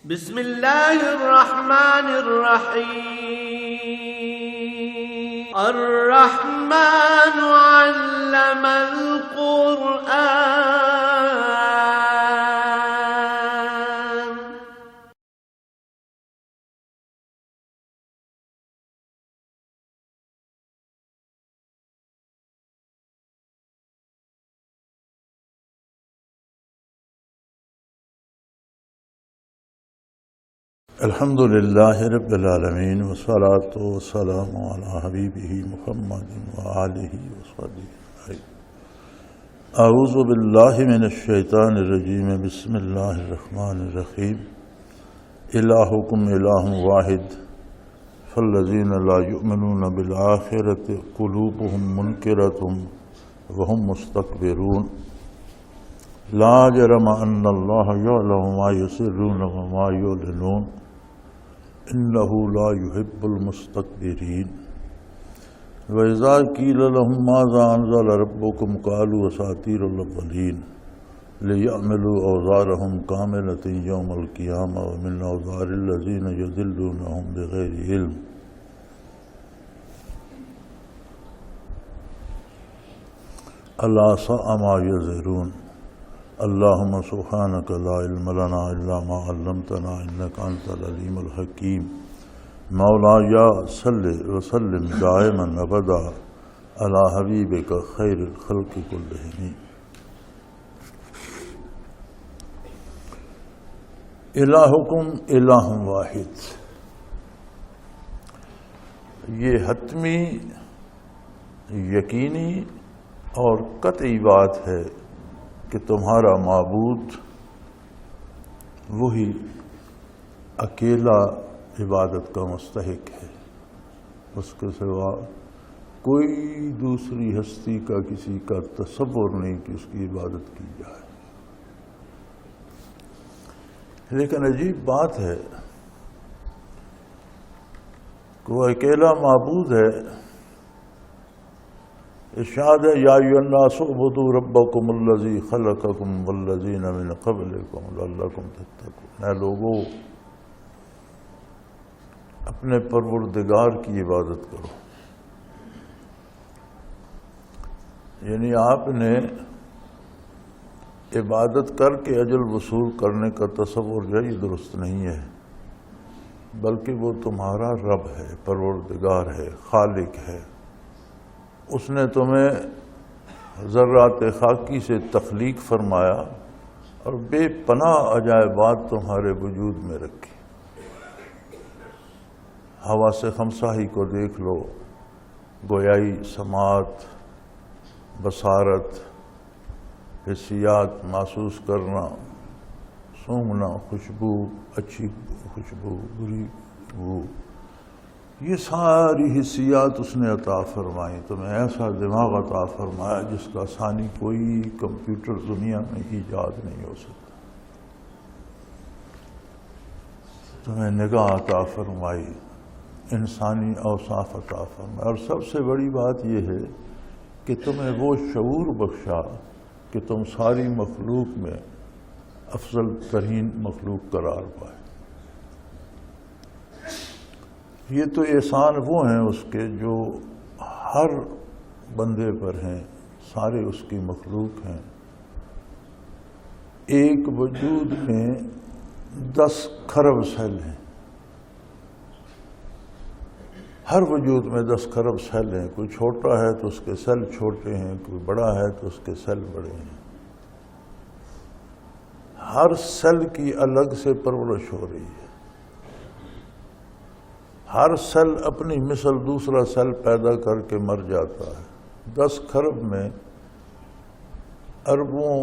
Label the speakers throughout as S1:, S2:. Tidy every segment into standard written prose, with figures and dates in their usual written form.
S1: بسم اللہ الرحمن الرحیم الرحمن علم القرآن
S2: الحمد للہ رب العالمین والصلاة والسلام علی حبیبہ محمد وآلہ وصحبہ اجمعین۔ اعوذ باللہ من الشیطان الرجیم، بسم اللہ الرحمن الرحیم۔ الہکم الہ واحد فالذین لا یؤمنون بالآخرۃ قلوبہم منکرۃ وہم مستکبرون۔ لا جرم ان اللہ یعلم ما یسرون وما یعلنون انہ لا یحب المستکبرین۔ وَإِذَا قِيلَ لَهُم مَّاذَا أَنزَلَ رَبُّكُمْ قَالُوا أَسَاطِيرُ الْأَوَّلِينَ لِيَعْمَلُوا أَوْزَارَهُمْ كَامِلَةً يَوْمَ الْقِيَامَةِ وَمِنْ أَوْزَارِ الَّذِينَ يُضِلُّونَهُمْ بِغَيْرِ عِلْمٍ أَلَا سَاءَ مَا يَزِرُونَ۔ اللہم سبحانک لا علم لنا الا ما علمتنا انک انت العلیم الحکیم۔ مولایا صلی وسلم دائما ابدا علی حبیبک خیر الخلق کلہم۔ الہکم الہ واحد، یہ حتمی یقینی اور قطعی بات ہے کہ تمہارا معبود وہی اکیلا عبادت کا مستحق ہے، اس کے سوا کوئی دوسری ہستی کا کسی کا تصور نہیں کہ اس کی عبادت کی جائے۔ لیکن عجیب بات ہے کہ وہ اکیلا معبود ہے۔ ارشاد ہے یا ایھا الناس اعبدوا ربکم الذی خلقکم والذین من قبلکم لعلکم تتقون۔ اے لوگو، اپنے پروردگار کی عبادت کرو، یعنی آپ نے عبادت کر کے اجر وصول کرنے کا تصور جو ہے یہ درست نہیں ہے، بلکہ وہ تمہارا رب ہے، پروردگار ہے، خالق ہے۔ اس نے تمہیں ذرات خاکی سے تخلیق فرمایا اور بے پناہ عجائبات تمہارے وجود میں رکھی۔ حواس خمسہ ہی کو دیکھ لو، گویائی، سماعت، بصارت، حسیات، محسوس کرنا، سونگھنا، خوشبو، اچھی خوشبو، بری بو، یہ ساری حسیات اس نے عطا فرمائی۔ تمہیں ایسا دماغ عطا فرمایا جس کا ثانی کوئی کمپیوٹر دنیا میں ایجاد نہیں ہو سکتا۔ تمہیں نگاہ عطا فرمائی، انسانی اوصاف عطا فرمائی، اور سب سے بڑی بات یہ ہے کہ تمہیں وہ شعور بخشا کہ تم ساری مخلوق میں افضل ترین مخلوق قرار پائے۔ یہ تو احسان وہ ہیں اس کے جو ہر بندے پر ہیں، سارے اس کی مخلوق ہیں۔ ایک وجود میں 10 کھرب سیل ہیں، ہر وجود میں 10 کھرب سیل ہیں۔ کوئی چھوٹا ہے تو اس کے سیل چھوٹے ہیں، کوئی بڑا ہے تو اس کے سیل بڑے ہیں۔ ہر سیل کی الگ سے پرورش ہو رہی ہے، ہر سیل اپنی مثل دوسرا سیل پیدا کر کے مر جاتا ہے۔ 10 کھرب میں اربوں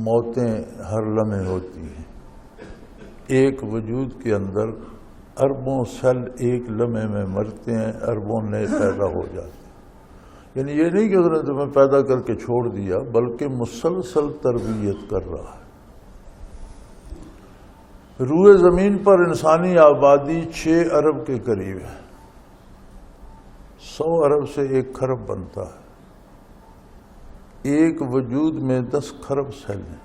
S2: موتیں ہر لمحے ہوتی ہیں۔ ایک وجود کے اندر اربوں سیل ایک لمحے میں مرتے ہیں، اربوں نئے پیدا ہو جاتے ہیں۔ یعنی یہ نہیں کہ اس نے تمہیں پیدا کر کے چھوڑ دیا، بلکہ مسلسل تربیت کر رہا ہے۔ روئے زمین پر انسانی آبادی 6 ارب کے قریب ہے۔ 100 ارب سے 1 کھرب بنتا ہے۔ ایک وجود میں 10 کھرب سیل ہیں۔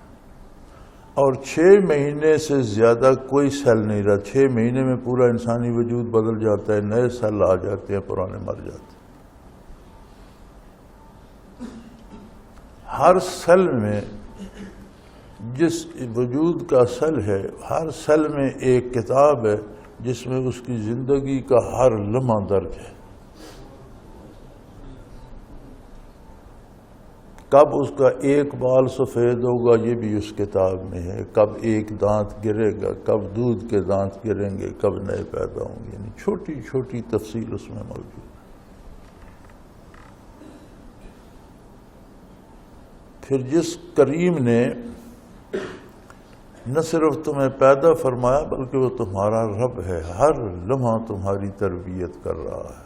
S2: اور 6 مہینے سے زیادہ کوئی سیل نہیں رہا. 6 مہینے میں پورا انسانی وجود بدل جاتا ہے، نئے سیل آ جاتے ہیں، پرانے مر جاتے ہیں. ہر سیل میں، جس وجود کا سیل ہے، ہر سیل میں ایک کتاب ہے جس میں اس کی زندگی کا ہر لمحہ درج ہے. کب اس کا ایک بال سفید ہوگا یہ بھی اس کتاب میں ہے، کب ایک دانت گرے گا، کب دودھ کے دانت گریں گے، کب نئے پیدا ہوں گے. یعنی چھوٹی چھوٹی تفصیل اس میں موجود ہے. پھر جس کریم نے نہ صرف تمہیں پیدا فرمایا بلکہ وہ تمہارا رب ہے، ہر لمحہ تمہاری تربیت کر رہا ہے،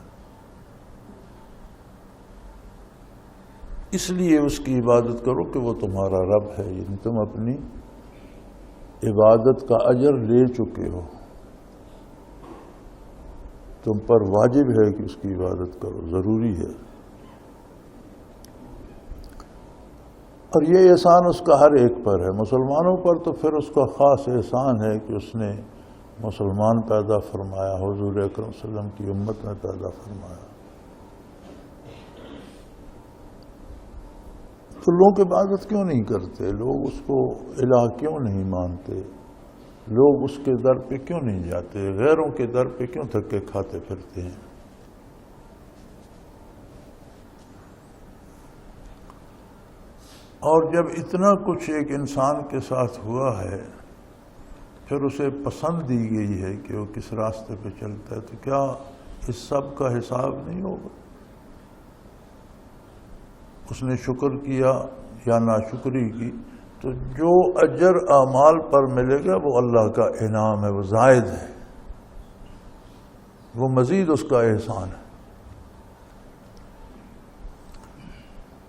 S2: اس لیے اس کی عبادت کرو کہ وہ تمہارا رب ہے. یعنی تم اپنی عبادت کا اجر لے چکے ہو، تم پر واجب ہے کہ اس کی عبادت کرو، ضروری ہے. اور یہ احسان اس کا ہر ایک پر ہے. مسلمانوں پر تو پھر اس کا خاص احسان ہے کہ اس نے مسلمان پیدا فرمایا، حضور اکرم صلی اللہ علیہ وسلم کی امت میں پیدا فرمایا. تو لوگ عبادت کیوں نہیں کرتے؟ لوگ اس کو الہ کیوں نہیں مانتے؟ لوگ اس کے در پہ کیوں نہیں جاتے؟ غیروں کے در پہ کیوں دھکے کھاتے پھرتے ہیں؟ اور جب اتنا کچھ ایک انسان کے ساتھ ہوا ہے، پھر اسے پسند دی گئی ہے کہ وہ کس راستے پہ چلتا ہے، تو کیا اس سب کا حساب نہیں ہوگا؟ اس نے شکر کیا یا ناشکری کی تو جو اجر اعمال پر ملے گا وہ اللہ کا انعام ہے، وہ زائد ہے، وہ مزید اس کا احسان ہے.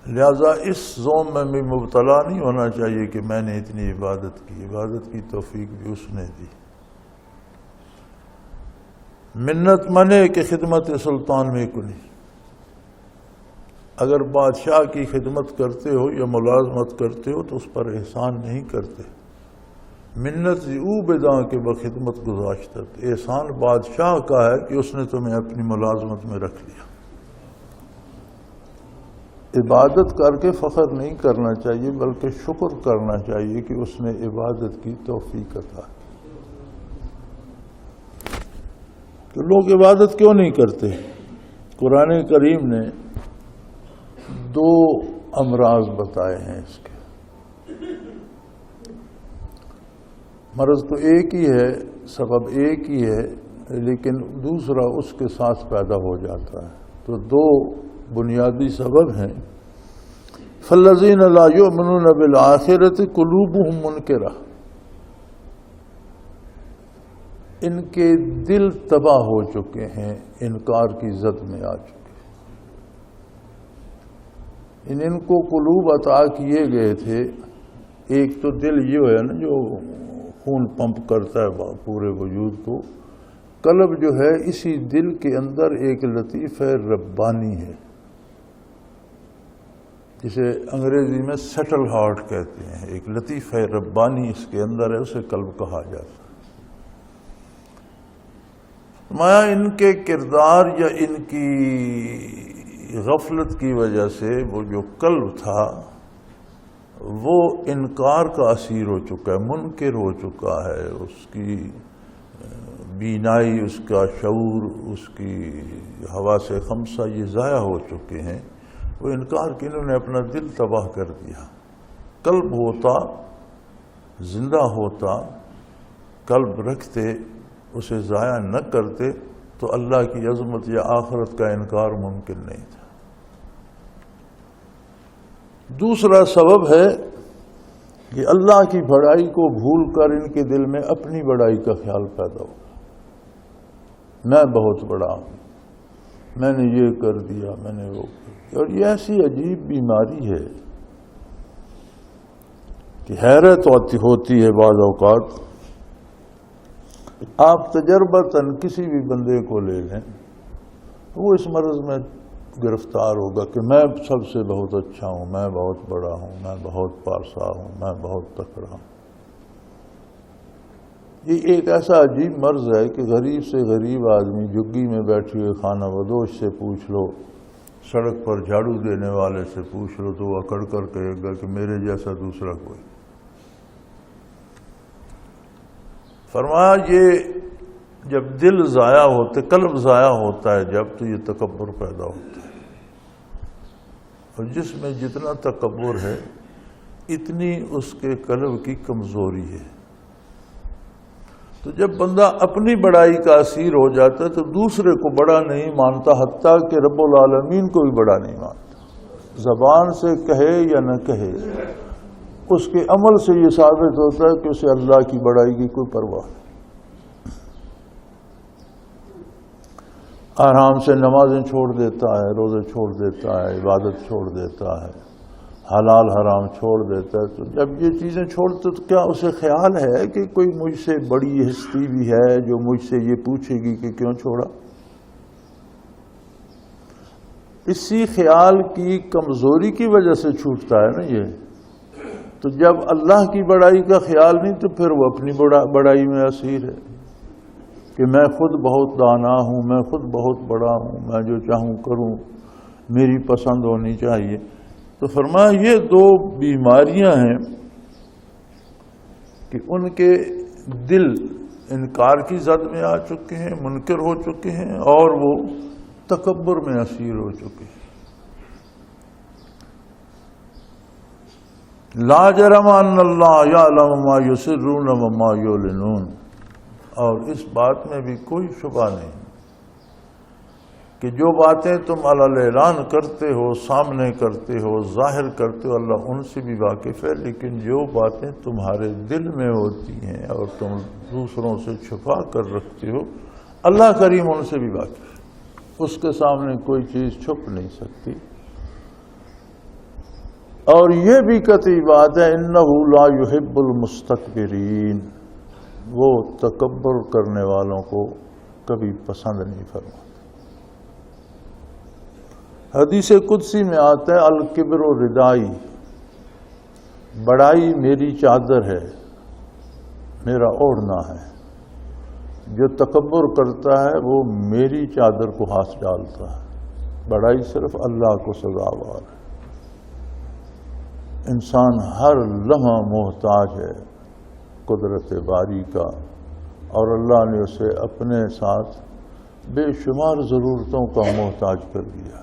S2: لہذا اس زوم میں بھی مبتلا نہیں ہونا چاہیے کہ میں نے اتنی عبادت کی. عبادت کی توفیق بھی اس نے دی. منت منے کہ خدمت سلطان میں کنی. اگر بادشاہ کی خدمت کرتے ہو یا ملازمت کرتے ہو تو اس پر احسان نہیں کرتے. منت او بداں کے بخدمت گزاشت. احسان بادشاہ کا ہے کہ اس نے تمہیں اپنی ملازمت میں رکھ لیا. عبادت کر کے فخر نہیں کرنا چاہیے بلکہ شکر کرنا چاہیے کہ اس نے عبادت کی توفیق عطا کی. تو لوگ عبادت کیوں نہیں کرتے؟ قرآن کریم نے 2 امراض بتائے ہیں اس کے. مرض تو ایک ہی ہے، سبب ایک ہی ہے، لیکن دوسرا اس کے ساتھ پیدا ہو جاتا ہے. تو 2 بنیادی سبب ہیں. فالذین لا یؤمنون بالآخرۃ قلوبہم منکرہ. ان کے دل تباہ ہو چکے ہیں، انکار کی زد میں آ چکے. ان کو قلوب عطا کیے گئے تھے. ایک تو دل یہ ہے نا جو خون پمپ کرتا ہے پورے وجود کو. قلب جو ہے اسی دل کے اندر ایک لطیفہ ربانی ہے جسے انگریزی میں سیٹل ہارٹ کہتے ہیں. ایک لطیفہ ربانی اس کے اندر ہے، اسے قلب کہا جاتا ہے. مایا ان کے کردار یا ان کی غفلت کی وجہ سے وہ جو قلب تھا وہ انکار کا اسیر ہو چکا ہے، منکر ہو چکا ہے. اس کی بینائی، اس کا شعور، اس کی حواس خمسہ یہ ضائع ہو چکے ہیں. وہ انکار کے انہوں نے اپنا دل تباہ کر دیا. قلب ہوتا، زندہ ہوتا، قلب رکھتے، اسے ضائع نہ کرتے تو اللہ کی عظمت یا آخرت کا انکار ممکن نہیں تھا. دوسرا سبب ہے کہ اللہ کی بڑائی کو بھول کر ان کے دل میں اپنی بڑائی کا خیال پیدا ہو. میں بہت بڑا ہوں، میں نے یہ کر دیا، میں نے وہ کر دیا. اور یہ ایسی عجیب بیماری ہے کہ حیرت ہوتی ہے بعض اوقات. آپ تجربتاً کسی بھی بندے کو لے لیں، وہ اس مرض میں گرفتار ہوگا کہ میں سب سے بہت اچھا ہوں، میں بہت بڑا ہوں، میں بہت پارسا ہوں، میں بہت تکڑا ہوں. یہ ایک ایسا عجیب مرض ہے کہ غریب سے غریب آدمی جھگی میں بیٹھے ہوئے خانہ بدوش سے پوچھ لو، سڑک پر جھاڑو دینے والے سے پوچھ لو، تو وہ اکڑ کر کہے گا کہ میرے جیسا دوسرا کوئی۔ فرمایا یہ جب دل ضائع ہوتے، قلب ضائع ہوتا ہے جب، تو یہ تکبر پیدا ہوتا ہے، اور جس میں جتنا تکبر ہے اتنی اس کے قلب کی کمزوری ہے۔ تو جب بندہ اپنی بڑائی کا اسیر ہو جاتا ہے تو دوسرے کو بڑا نہیں مانتا، حتیٰ کہ رب العالمین کو بھی بڑا نہیں مانتا، زبان سے کہے یا نہ کہے، اس کے عمل سے یہ ثابت ہوتا ہے کہ اسے اللہ کی بڑائی کی کوئی پرواہ نہیں۔ آرام سے نمازیں چھوڑ دیتا ہے، روزے چھوڑ دیتا ہے، عبادت چھوڑ دیتا ہے، حلال حرام چھوڑ دیتا ہے۔ تو جب یہ چیزیں چھوڑتے تو کیا اسے خیال ہے کہ کوئی مجھ سے بڑی ہستی بھی ہے جو مجھ سے یہ پوچھے گی کہ کیوں چھوڑا؟ اسی خیال کی کمزوری کی وجہ سے چھوٹتا ہے نا یہ۔ تو جب اللہ کی بڑائی کا خیال نہیں تو پھر وہ اپنی بڑائی میں اسیر ہے کہ میں خود بہت دانا ہوں، میں خود بہت بڑا ہوں، میں جو چاہوں کروں، میری پسند ہونی چاہیے۔ تو فرمایا یہ دو بیماریاں ہیں کہ ان کے دل انکار کی زد میں آ چکے ہیں، منکر ہو چکے ہیں، اور وہ تکبر میں اسیر ہو چکے ہیں۔ لا جرم ان اللہ یعلم ما یسرون وما یعلنون، اور اس بات میں بھی کوئی شبہ نہیں کہ جو باتیں تم اعلان کرتے ہو، سامنے کرتے ہو، ظاہر کرتے ہو، اللہ ان سے بھی واقف ہے، لیکن جو باتیں تمہارے دل میں ہوتی ہیں اور تم دوسروں سے چھپا کر رکھتے ہو، اللہ کریم ان سے بھی واقف ہے، اس کے سامنے کوئی چیز چھپ نہیں سکتی۔ اور یہ بھی قطعی بات ہے انہ لا یحب المستکبرین، وہ تکبر کرنے والوں کو کبھی پسند نہیں فرماتا۔ حدیث قدسی میں آتا ہے الکبر ردائی، بڑائی میری چادر ہے، میرا اوڑھنا ہے۔ جو تکبر کرتا ہے وہ میری چادر کو ہاتھ ڈالتا ہے، بڑائی صرف اللہ کو سزاوار ہے۔ انسان ہر لمحہ محتاج ہے قدرت باری کا، اور اللہ نے اسے اپنے ساتھ بے شمار ضرورتوں کا محتاج کر دیا،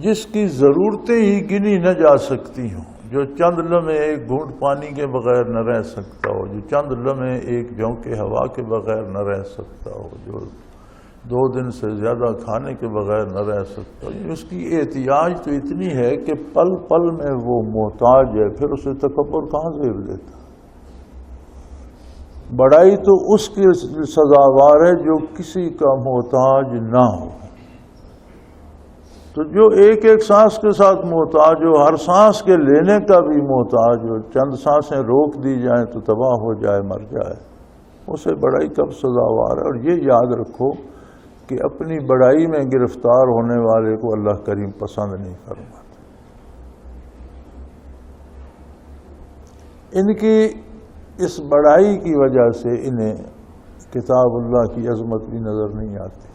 S2: جس کی ضرورتیں ہی گنی نہ جا سکتی ہوں، جو چند لمحے ایک گھونٹ پانی کے بغیر نہ رہ سکتا ہو، جو چند لمحے ایک جھونکے ہوا کے بغیر نہ رہ سکتا ہو، جو 2 دن سے زیادہ کھانے کے بغیر نہ رہ سکتا ہو، اس کی احتیاج تو اتنی ہے کہ پل پل میں وہ محتاج ہے، پھر اسے تکبر کہاں زیب دیتا؟ بڑائی تو اس کی سزاوار ہے جو کسی کا محتاج نہ ہو۔ تو جو ایک ایک سانس کے ساتھ محتاج ہو، ہر سانس کے لینے کا بھی محتاج ہو، چند سانسیں روک دی جائیں تو تباہ ہو جائے، مر جائے، اسے بڑائی کب سزاوار ہے۔ اور یہ یاد رکھو کہ اپنی بڑائی میں گرفتار ہونے والے کو اللہ کریم پسند نہیں فرماتا۔ ان کی اس بڑائی کی وجہ سے انہیں کتاب اللہ کی عظمت بھی نظر نہیں آتی۔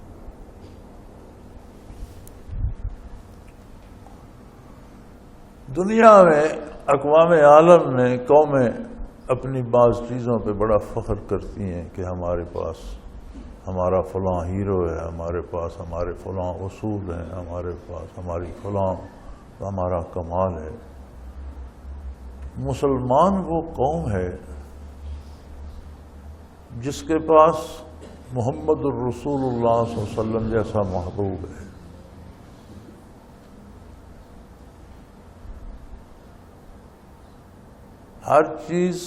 S2: دنیا میں اقوام عالم میں قومیں اپنی بعض چیزوں پہ بڑا فخر کرتی ہیں کہ ہمارے پاس ہمارا فلاں ہیرو ہے، ہمارے پاس ہمارے فلاں اصول ہیں، ہمارے پاس ہماری فلاں ہمارا کمال ہے۔ مسلمان وہ قوم ہے جس کے پاس محمد الرسول اللہ صلی اللہ علیہ وسلم جیسا محبوب ہے۔ ہر چیز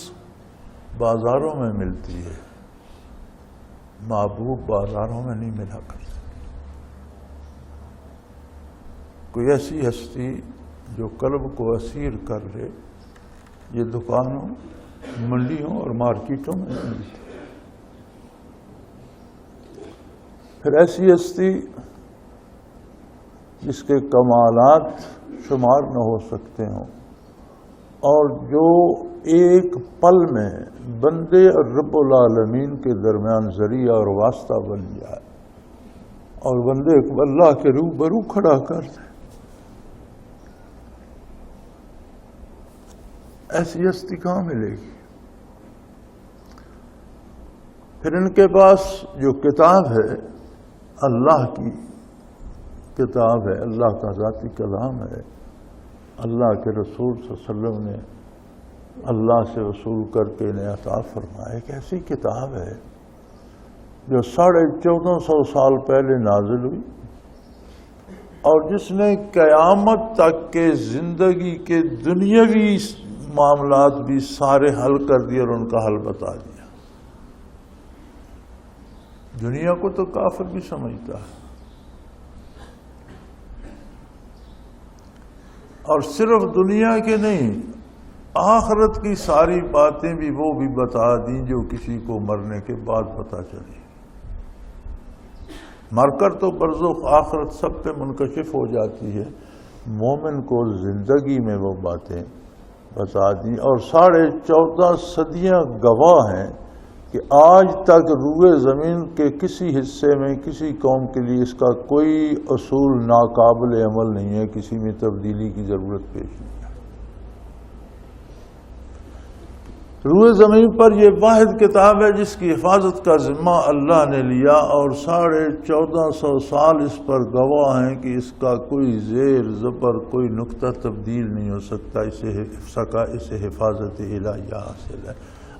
S2: بازاروں میں ملتی ہے، محبوب بازاروں میں نہیں ملا کرتی۔ کوئی ایسی ہستی جو قلب کو اسیر کر لے، یہ دکانوں، منڈیوں اور مارکیٹوں میں نہیں ملتی۔ پھر ایسی ہستی جس کے کمالات شمار نہ ہو سکتے ہوں، اور جو ایک پل میں بندے اور رب العالمین کے درمیان ذریعہ اور واسطہ بن جائے اور بندے کو اللہ کے روبرو کھڑا کر دے، ایسی ہستی کہاں ملے گی؟ پھر ان کے پاس جو کتاب ہے اللہ کی کتاب ہے، اللہ کا ذاتی کلام ہے، اللہ کے رسول صلی اللہ علیہ وسلم نے اللہ سے وصول کر کے انہیں عطا فرمایا۔ ایک ایسی کتاب ہے جو 1450 سال پہلے نازل ہوئی اور جس نے قیامت تک کے زندگی کے دنیاوی معاملات بھی سارے حل کر دیے اور ان کا حل بتا دیا۔ دنیا کو تو کافر بھی سمجھتا ہے، اور صرف دنیا کے نہیں، آخرت کی ساری باتیں بھی وہ بھی بتا دیں جو کسی کو مرنے کے بعد پتہ چلے۔ مر کر تو برزخ آخرت سب پہ منکشف ہو جاتی ہے، مومن کو زندگی میں وہ باتیں بتا دیں، اور 14.5 صدیاں گواہ ہیں کہ آج تک روئے زمین کے کسی حصے میں کسی قوم کے لیے اس کا کوئی اصول ناقابل عمل نہیں ہے، کسی میں تبدیلی کی ضرورت پیش نہیں ہے۔ روئے زمین پر یہ واحد کتاب ہے جس کی حفاظت کا ذمہ اللہ نے لیا، اور 1450 سال اس پر گواہ ہیں کہ اس کا کوئی زیر زبر کوئی نقطہ تبدیل نہیں ہو سکتا، اسے حفاظت الہیہ حاصل ہے۔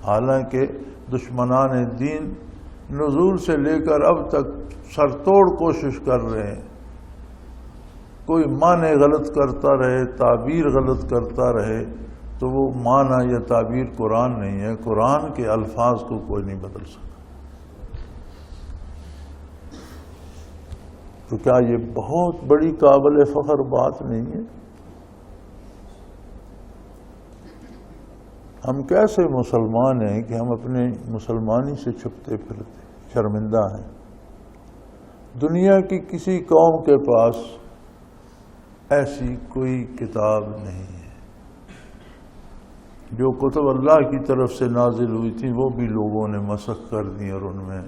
S2: حالانکہ دشمنان دین نزول سے لے کر اب تک سر توڑ کوشش کر رہے ہیں، کوئی معنی غلط کرتا رہے، تعبیر غلط کرتا رہے، تو وہ معنی یا تعبیر قرآن نہیں ہے، قرآن کے الفاظ کو کوئی نہیں بدل سکتا۔ تو کیا یہ بہت بڑی قابل فخر بات نہیں ہے؟ ہم کیسے مسلمان ہیں کہ ہم اپنے مسلمانی سے چھپتے پھرتے، شرمندہ ہیں؟ دنیا کی کسی قوم کے پاس ایسی کوئی کتاب نہیں ہے۔ جو کتب اللہ کی طرف سے نازل ہوئی تھی وہ بھی لوگوں نے مسخ کر دی اور ان میں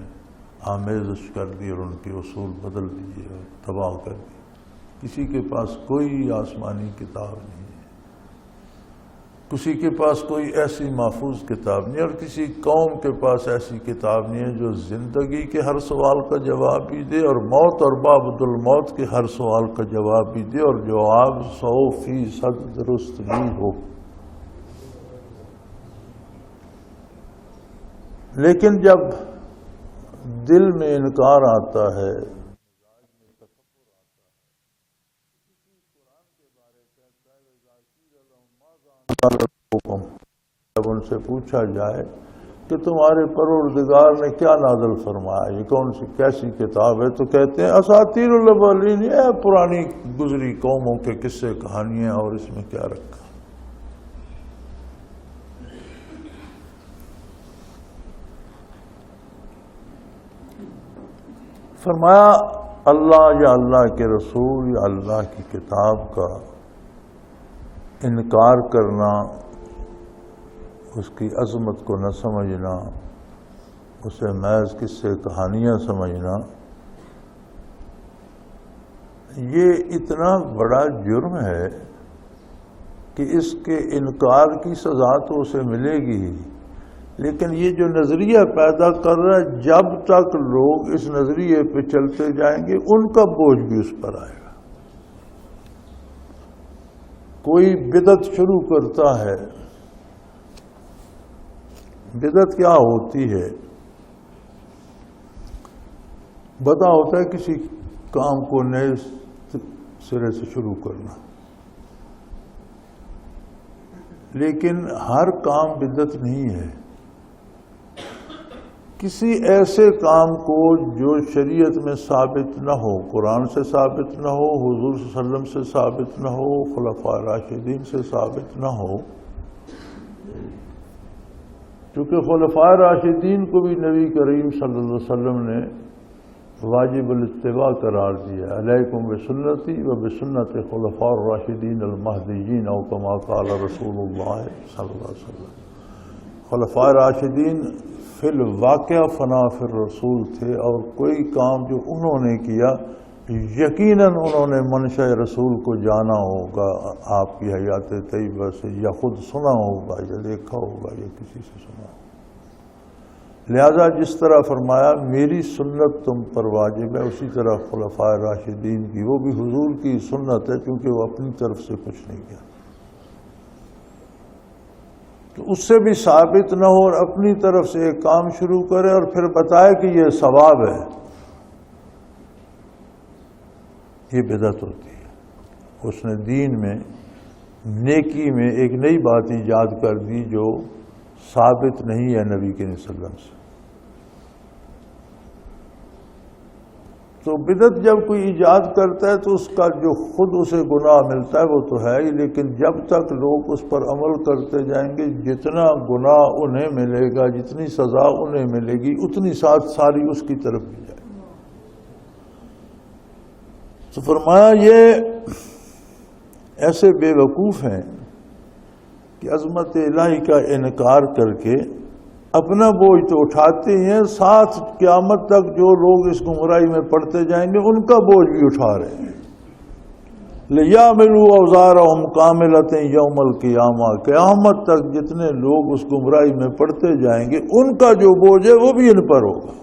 S2: آمیزش کر دی اور ان کے اصول بدل دیے اور تباہ کر دی۔ کسی کے پاس کوئی آسمانی کتاب نہیں ہے، کسی کے پاس کوئی ایسی محفوظ کتاب نہیں، اور کسی قوم کے پاس ایسی کتاب نہیں ہے جو زندگی کے ہر سوال کا جواب بھی دے اور موت اور بعد الموت کے ہر سوال کا جواب بھی دے، اور جواب 100% درست بھی ہو۔ لیکن جب دل میں انکار آتا ہے، جب ان سے پوچھا جائے کہ تمہارے پروردگار نے کیا نازل فرمایا، یہ کون سی کیسی کتاب ہے، تو کہتے ہیں اساطیر الاولین، یہ پرانی گزری قوموں کے قصے کہانیاں، اور اس میں کیا رکھا۔ فرمایا اللہ یا اللہ کے رسول یا اللہ کی کتاب کا انکار کرنا، اس کی عظمت کو نہ سمجھنا، اسے محض قصے کہانیاں سمجھنا، یہ اتنا بڑا جرم ہے کہ اس کے انکار کی سزا تو اسے ملے گی ہی، لیکن یہ جو نظریہ پیدا کر رہا ہے، جب تک لوگ اس نظریے پہ چلتے جائیں گے ان کا بوجھ بھی اس پر آئے گا۔ کوئی بدعت شروع کرتا ہے، بدعت کیا ہوتی ہے؟ بدعت ہوتا ہے کسی کام کو نئے سرے سے شروع کرنا، لیکن ہر کام بدعت نہیں ہے۔ کسی ایسے کام کو جو شریعت میں ثابت نہ ہو، قرآن سے ثابت نہ ہو، حضور صلی اللہ علیہ وسلم سے ثابت نہ ہو، خلفاء راشدین سے ثابت نہ ہو، کیونکہ خلفاء راشدین کو بھی نبی کریم صلی اللہ علیہ وسلم نے واجب الاتباع قرار دیا، علیکم بسنتی و بسنت خلفاء الراشدین المہدیین، او کما قال رسول اللہ صلی اللہ علیہ وسلم۔ خلفائے راشدین فی الواقعہ فنا فی الرسول تھے، اور کوئی کام جو انہوں نے کیا یقیناً انہوں نے منشا رسول کو جانا ہوگا، آپ کی حیات طیبہ سے، یا خود سنا ہوگا یا دیکھا ہوگا یا کسی سے سنا ہوگا۔ لہذا جس طرح فرمایا میری سنت تم پر واجب ہے، اسی طرح خلفائے راشدین کی، وہ بھی حضور کی سنت ہے، کیونکہ وہ اپنی طرف سے کچھ نہیں کیا، تو اس سے بھی ثابت نہ ہو اور اپنی طرف سے ایک کام شروع کرے اور پھر بتائے کہ یہ ثواب ہے، یہ بدعت ہوتی ہے۔ اس نے دین میں نیکی میں ایک نئی بات ایجاد کر دی جو ثابت نہیں ہے نبی کے صلی اللہ علیہ وسلم سے۔ تو بدعت جب کوئی ایجاد کرتا ہے تو اس کا جو خود اسے گناہ ملتا ہے وہ تو ہے ہی، لیکن جب تک لوگ اس پر عمل کرتے جائیں گے جتنا گناہ انہیں ملے گا، جتنی سزا انہیں ملے گی، اتنی ساتھ ساری اس کی طرف بھی جائے گی۔ تو فرمایا یہ ایسے بے وقوف ہیں کہ عظمت الہی کا انکار کر کے اپنا بوجھ تو اٹھاتے ہیں، ساتھ قیامت تک جو لوگ اس گمراہی میں پڑتے جائیں گے ان کا بوجھ بھی اٹھا رہے ہیں۔ لِيَعْمِلُوا أَوْزَارَهُمْ كَامِلَةً يَوْمَ الْقِيَامَةِ، قیامت تک جتنے لوگ اس گمراہی میں پڑتے جائیں گے ان کا جو بوجھ ہے وہ بھی ان پر ہوگا۔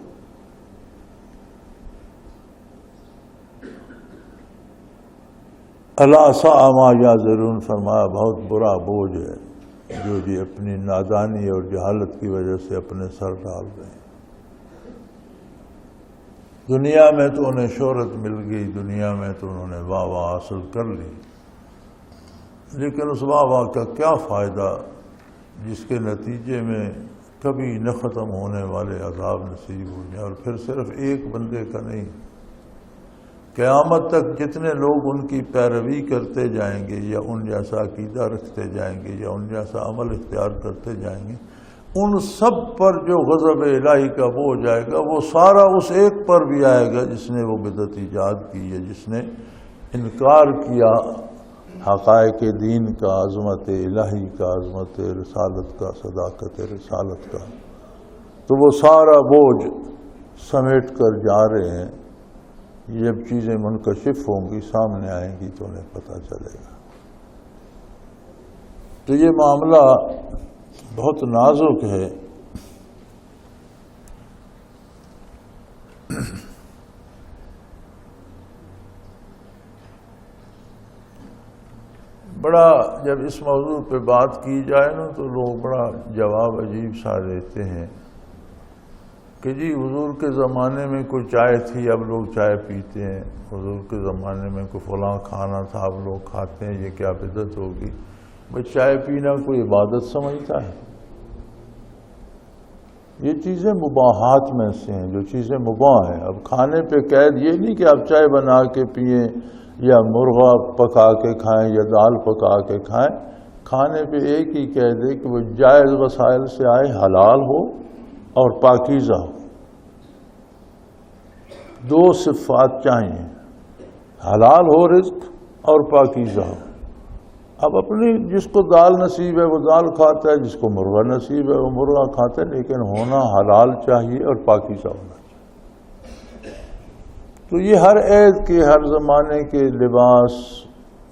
S2: الا ساء ما یزرون، فرمایا بہت برا بوجھ ہے جو جی اپنی نادانی اور جہالت کی وجہ سے اپنے سر ڈال رہے ہیں۔ دنیا میں تو انہیں شہرت مل گئی، دنیا میں تو انہوں نے واہ واہ حاصل کر لی، لیکن اس واہ واہ کا کیا فائدہ جس کے نتیجے میں کبھی نہ ختم ہونے والے عذاب نصیب ہو جائیں، اور پھر صرف ایک بندے کا نہیں، قیامت تک جتنے لوگ ان کی پیروی کرتے جائیں گے یا ان جیسا عقیدہ رکھتے جائیں گے یا ان جیسا عمل اختیار کرتے جائیں گے، ان سب پر جو غضب الہی کا بوجھ آئے گا وہ سارا اس ایک پر بھی آئے گا جس نے وہ بدعت ایجاد کی ہے، جس نے انکار کیا حقائق دین کا، عظمت الہی کا، عظمت رسالت کا، صداقت رسالت کا۔ تو وہ سارا بوجھ سمیٹ کر جا رہے ہیں۔ جب چیزیں منکشف ہوں گی، سامنے آئیں گی تو انہیں پتہ چلے گا۔ تو یہ معاملہ بہت نازک ہے۔ بڑا جب اس موضوع پہ بات کی جائے نا تو لوگ بڑا جواب عجیب سا دیتے ہیں کہ جی حضور کے زمانے میں کوئی چائے تھی، اب لوگ چائے پیتے ہیں، حضور کے زمانے میں کوئی فلاں کھانا تھا، اب لوگ کھاتے ہیں، یہ کیا بدعت ہوگی؟ بھئی چائے پینا کوئی عبادت سمجھتا ہے؟ یہ چیزیں مباحات میں سے ہیں، جو چیزیں مباح ہیں۔ اب کھانے پہ قید یہ نہیں کہ آپ چائے بنا کے پئیں یا مرغا پکا کے کھائیں یا دال پکا کے کھائیں، کھانے پہ ایک ہی قید ہے کہ وہ جائز وسائل سے آئے، حلال ہو اور پاکیزہ ہو۔ دو صفات چاہیے، حلال ہو رزق اور پاکیزہ ہو۔ اب اپنی جس کو دال نصیب ہے وہ دال کھاتا ہے، جس کو مرغا نصیب ہے وہ مرغا کھاتا ہے، لیکن ہونا حلال چاہیے اور پاکیزہ ہونا چاہیے۔ تو یہ ہر عید کے، ہر زمانے کے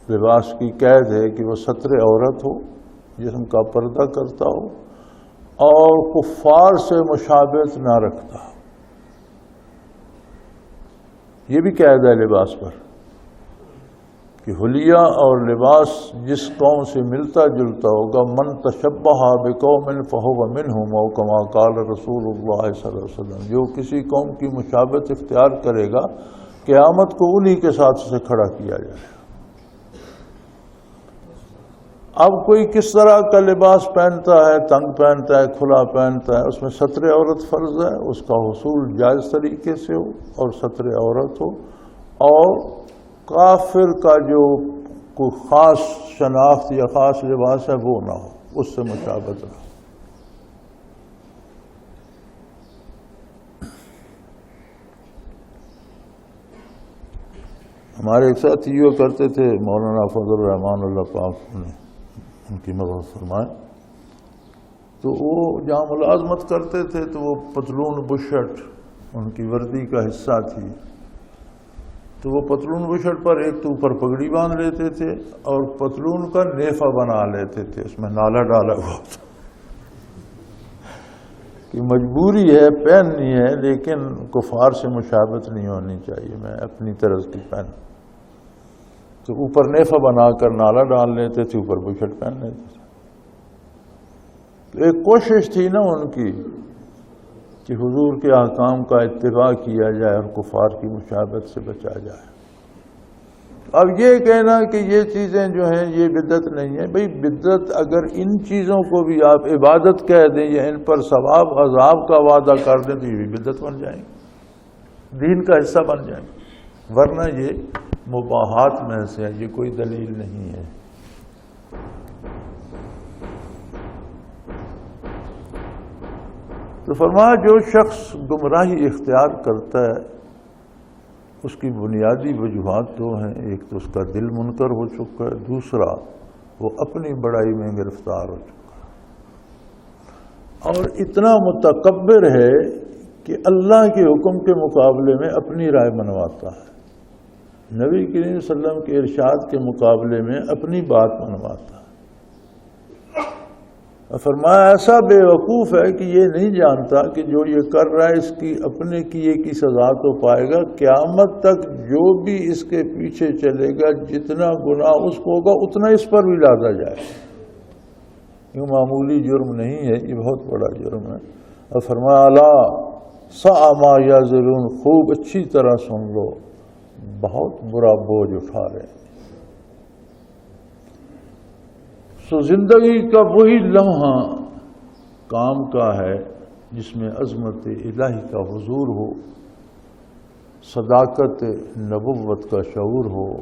S2: لباس کی قید ہے کہ وہ ستر عورت ہو، جسم کا پردہ کرتا ہو اور کفار سے مشابہت نہ رکھتا۔ یہ بھی قید ہے لباس پر کہ حلیہ اور لباس جس قوم سے ملتا جلتا ہوگا، من تشبہ بقوم فہو منہم، او کما قال رسول اللہ صلی اللہ علیہ وسلم، جو کسی قوم کی مشابہت اختیار کرے گا قیامت کو انہی کے ساتھ سے کھڑا کیا جائے گا۔ اب کوئی کس طرح کا لباس پہنتا ہے، تنگ پہنتا ہے، کھلا پہنتا ہے، اس میں ستر عورت فرض ہے، اس کا حصول جائز طریقے سے ہو اور ستر عورت ہو، اور کافر کا جو کوئی خاص شناخت یا خاص لباس ہے وہ نہ ہو، اس سے مشابہت نہ ہو۔ ہمارے ایک ساتھی یہ کرتے تھے، مولانا فضل الرحمان اللہ پاک ان کی مدد فرمائے، تو وہ جہاں ملازمت کرتے تھے تو وہ پتلون بشٹ ان کی وردی کا حصہ تھی، تو وہ پتلون بشٹ پر ایک تو اوپر پگڑی باندھ لیتے تھے اور پتلون کا نیفا بنا لیتے تھے، اس میں نالا ڈالا ہوا تھا کہ مجبوری ہے پہننی ہے، لیکن کفار سے مشابہت نہیں ہونی چاہیے، میں اپنی طرز کی پہن، تو اوپر نیفا بنا کر نالا ڈال لیتے تھے، اوپر بشٹ پہن لیتے تھے۔ تو ایک کوشش تھی نا ان کی کہ حضور کے احکام کا اتباع کیا جائے اور کفار کی مشابہت سے بچا جائے۔ اب یہ کہنا کہ یہ چیزیں جو ہیں یہ بدعت نہیں ہے، بھئی بدعت اگر ان چیزوں کو بھی آپ عبادت کہہ دیں یا ان پر ثواب عذاب کا وعدہ کر دیں تو یہ بھی بدعت بن جائیں گے، دین کا حصہ بن جائیں گے، ورنہ یہ مباحات میں سے ہے، یہ کوئی دلیل نہیں ہے۔ تو فرمایا جو شخص گمراہی اختیار کرتا ہے اس کی بنیادی وجوہات دو ہیں، ایک تو اس کا دل منکر ہو چکا ہے، دوسرا وہ اپنی بڑائی میں گرفتار ہو چکا ہے اور اتنا متکبر ہے کہ اللہ کے حکم کے مقابلے میں اپنی رائے منواتا ہے، نبی کریم صلی اللہ علیہ وسلم کے ارشاد کے مقابلے میں اپنی بات منواتا ہے۔ فرمایا ایسا بے وقوف ہے کہ یہ نہیں جانتا کہ جو یہ کر رہا ہے اس کی اپنے کیے کی سزا تو پائے گا، قیامت تک جو بھی اس کے پیچھے چلے گا جتنا گناہ اس کو ہوگا اتنا اس پر بھی لادا جائے، یہ معمولی جرم نہیں ہے، یہ بہت بڑا جرم ہے۔ اور فرمایا الا ساء ما یزرون، خوب اچھی طرح سن لو، بہت برا بوجھ اٹھا رہے ہیں۔ سو زندگی کا وہی لمحہ کام کا ہے جس میں عظمت الہی کا حضور ہو، صداقت نبوت کا شعور ہو،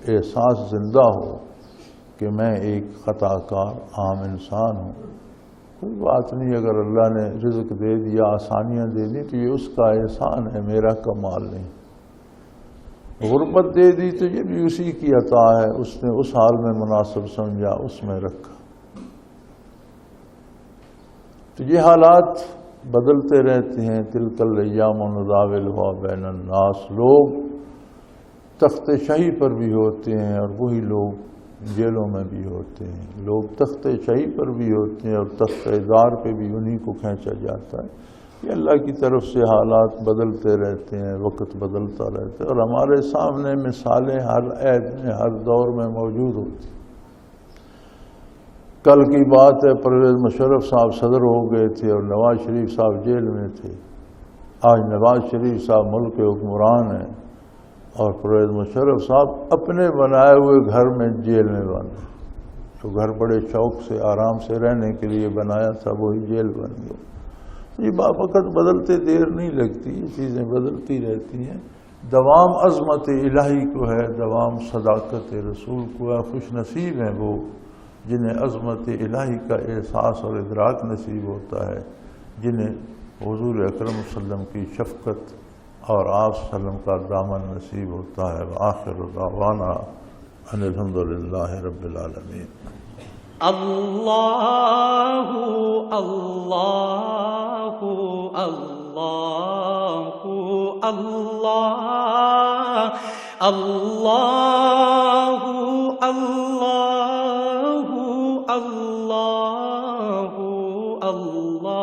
S2: احساس زندہ ہو کہ میں ایک خطا کار عام انسان ہوں۔ کوئی بات نہیں، اگر اللہ نے رزق دے دیا، آسانیاں دے دی تو یہ اس کا احسان ہے، میرا کمال نہیں۔ غربت دے دی تو یہ بھی اسی کی عطا ہے، اس نے اس حال میں مناسب سمجھا، اس میں رکھا۔ تو یہ حالات بدلتے رہتے ہیں، تلک الایام نداولها بین الناس، لوگ تخت شاہی پر بھی ہوتے ہیں اور وہی لوگ جیلوں میں بھی ہوتے ہیں، لوگ تخت شاہی پر بھی ہوتے ہیں اور تخت دار پہ بھی انہی کو کھینچا جاتا ہے۔ یہ اللہ کی طرف سے حالات بدلتے رہتے ہیں، وقت بدلتا رہتا ہے اور ہمارے سامنے مثالیں ہر عہد میں، ہر دور میں موجود ہوتی ہیں۔ کل کی بات ہے، پرویز مشرف صاحب صدر ہو گئے تھے اور نواز شریف صاحب جیل میں تھے۔ آج نواز شریف صاحب ملک کے حکمران ہیں اور پرویز مشرف صاحب اپنے بنائے ہوئے گھر میں جیل میں بند ہیں۔ جو گھر بڑے شوق سے آرام سے رہنے کے لیے بنایا تھا وہی جیل بن گیا۔ یہ وقت بدلتے دیر نہیں لگتی، یہ چیزیں بدلتی رہتی ہیں۔ دوام عظمت الہی کو ہے، دوام صداقت رسول کو ہے۔ خوش نصیب ہیں وہ جنہیں عظمت الہی کا احساس اور ادراک نصیب ہوتا ہے، جنہیں حضور اکرم صلی اللہ علیہ وسلم کی شفقت اور آپ صلی اللہ علیہ وسلم کا دامن نصیب ہوتا ہے۔ وآخر دعوانا ان الحمدللہ رب العالمین۔
S1: اللہ اللہ اللہ اللہ اللہ اللہ اللہ اللہ۔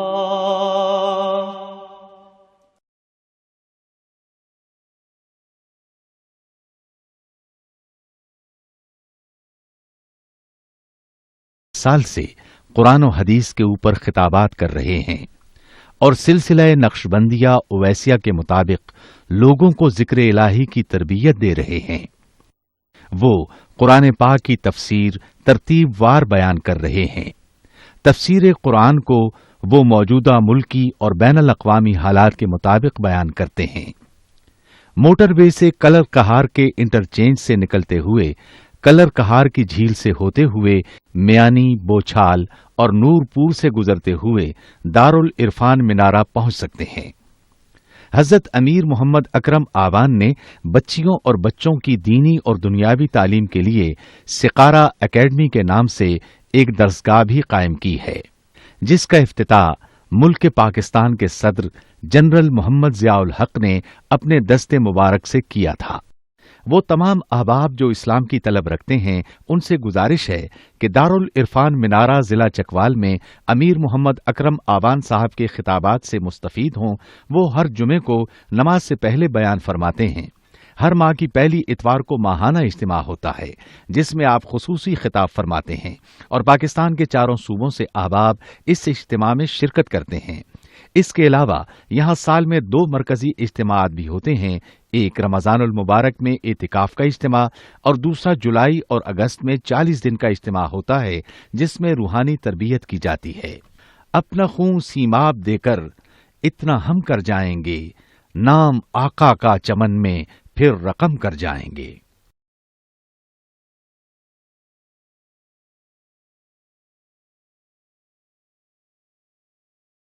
S3: سال سے قرآن و حدیث کے اوپر خطابات کر رہے ہیں اور سلسلہ نقشبندیہ اویسیہ کے مطابق لوگوں کو ذکر الہی کی تربیت دے رہے ہیں۔ وہ قرآن پاک کی تفسیر ترتیب وار بیان کر رہے ہیں۔ تفسیر قرآن کو وہ موجودہ ملکی اور بین الاقوامی حالات کے مطابق بیان کرتے ہیں۔ موٹر وے سے کلر کہار کے انٹرچینج سے نکلتے ہوئے، کلر کہار کی جھیل سے ہوتے ہوئے، میانی، بوچھال اور نور پور سے گزرتے ہوئے دارالعرفان منارہ پہنچ سکتے ہیں۔ حضرت امیر محمد اکرم آوان نے بچیوں اور بچوں کی دینی اور دنیاوی تعلیم کے لیے سقارہ اکیڈمی کے نام سے ایک درسگاہ بھی قائم کی ہے، جس کا افتتاح ملک پاکستان کے صدر جنرل محمد ضیاء الحق نے اپنے دست مبارک سے کیا تھا۔ وہ تمام احباب جو اسلام کی طلب رکھتے ہیں ان سے گزارش ہے کہ دارالعرفان منارہ ضلع چکوال میں امیر محمد اکرم آوان صاحب کے خطابات سے مستفید ہوں۔ وہ ہر جمعے کو نماز سے پہلے بیان فرماتے ہیں۔ ہر ماہ کی پہلی اتوار کو ماہانہ اجتماع ہوتا ہے جس میں آپ خصوصی خطاب فرماتے ہیں اور پاکستان کے چاروں صوبوں سے احباب اس اجتماع میں شرکت کرتے ہیں۔ اس کے علاوہ یہاں سال میں 2 مرکزی اجتماعات بھی ہوتے ہیں، ایک رمضان المبارک میں اعتکاف کا اجتماع اور دوسرا جولائی اور اگست میں 40 دن کا اجتماع ہوتا ہے جس میں روحانی تربیت کی جاتی ہے۔ اپنا خون سیماب دے کر اتنا ہم کر جائیں گے، نام آقا کا چمن میں پھر رقم کر جائیں گے۔